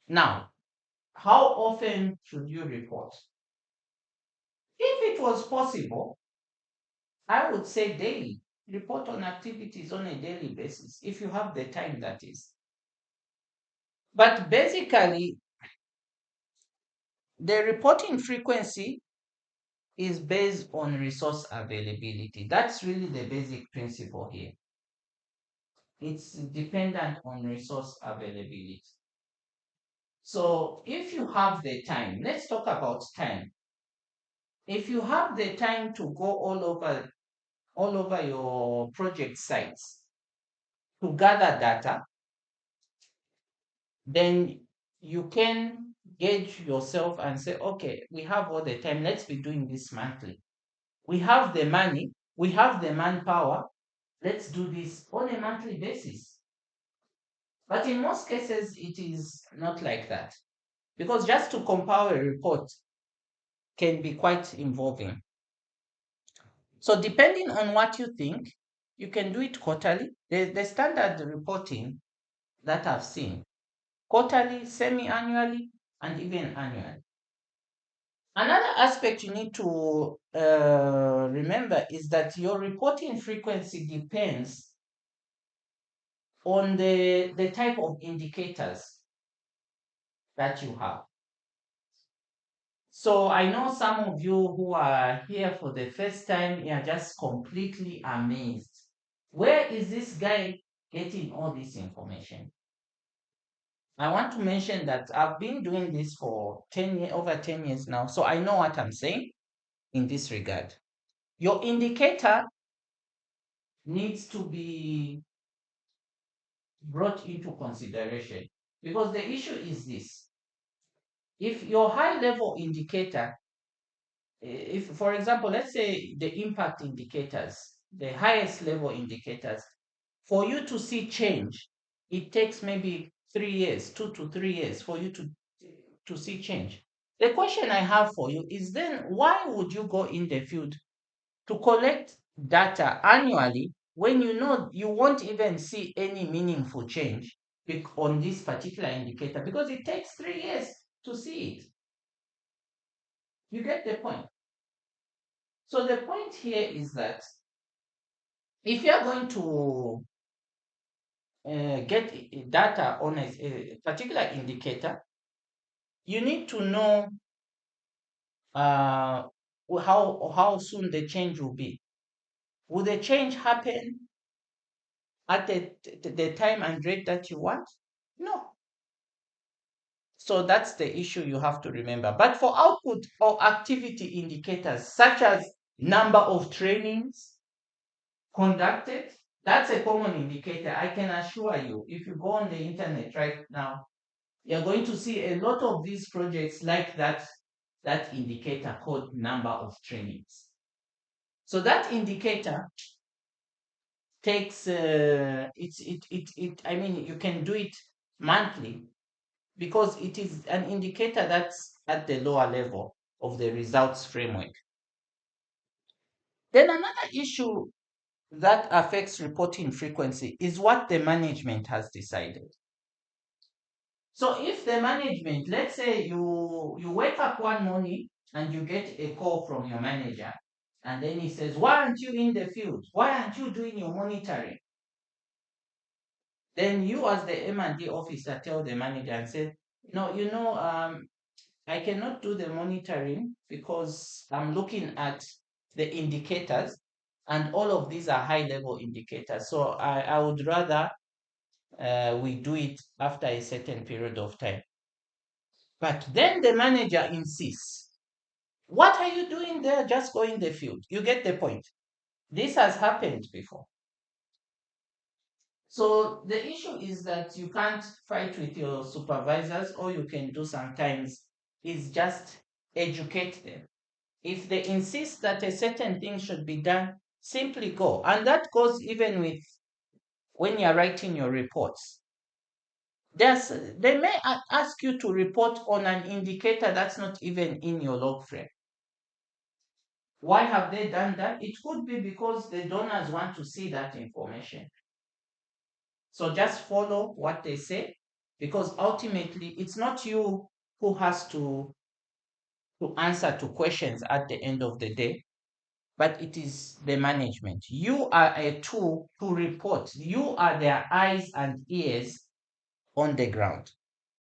Now, how often should you report? If it was possible, I would say daily. Report on activities on a daily basis, if you have the time, that is. But basically, the reporting frequency is based on resource availability. That's really the basic principle here. It's dependent on resource availability. So if you have the time, let's talk about time. If you have the time to go all over your project sites to gather data, then you can gauge yourself and say, okay, we have all the time, let's be doing this monthly. We have the money, we have the manpower, let's do this on a monthly basis. But in most cases, it is not like that. Because just to compile a report can be quite involving. So depending on what you think, you can do it quarterly. The standard reporting that I've seen, quarterly, semi-annually, and even annually. Another aspect you need to remember is that your reporting frequency depends on the type of indicators that you have. So I know some of you who are here for the first time, you are just completely amazed. Where is this guy getting all this information? I want to mention that I've been doing this for 10 years, over 10 years now, so I know what I'm saying in this regard. Your indicator needs to be brought into consideration because the issue is this. If your high level indicator, if for example, let's say the impact indicators, the highest level indicators, for you to see change, it takes maybe 3 years, 2 to 3 years for you to see change. The question I have for you is then why would you go in the field to collect data annually when you know you won't even see any meaningful change on this particular indicator because it takes 3 years to see it? You get the point. So the point here is that if you're going to get data on a particular indicator, you need to know uh, how soon the change will be. Will the change happen at the time and rate that you want? No. So that's the issue you have to remember. But for output or activity indicators, such as number of trainings conducted, that's a common indicator. I can assure you, if you go on the internet right now, you're going to see a lot of these projects like that indicator called number of trainings. So that indicator takes I mean you can do it monthly because it is an indicator that's at the lower level of the results framework. Then another issue that affects reporting frequency is what the management has decided. So if the management, let's say you wake up one morning and you get a call from your manager, and then he says, "Why aren't you in the field? Why aren't you doing your monitoring?" Then you, as the M&D officer, tell the manager and say, "No, I cannot do the monitoring because I'm looking at the indicators, and all of these are high-level indicators. So I would rather we do it after a certain period of time." But then the manager insists, "What are you doing there? Just go in the field." You get the point. This has happened before. So the issue is that you can't fight with your supervisors. All you can do sometimes is just educate them. If they insist that a certain thing should be done, simply go. And that goes even with when you're writing your reports. They may ask you to report on an indicator that's not even in your log frame. Why have they done that? It could be because the donors want to see that information. So just follow what they say because ultimately it's not you who has to answer to questions at the end of the day, but it is the management. You are a tool to report. You are their eyes and ears on the ground.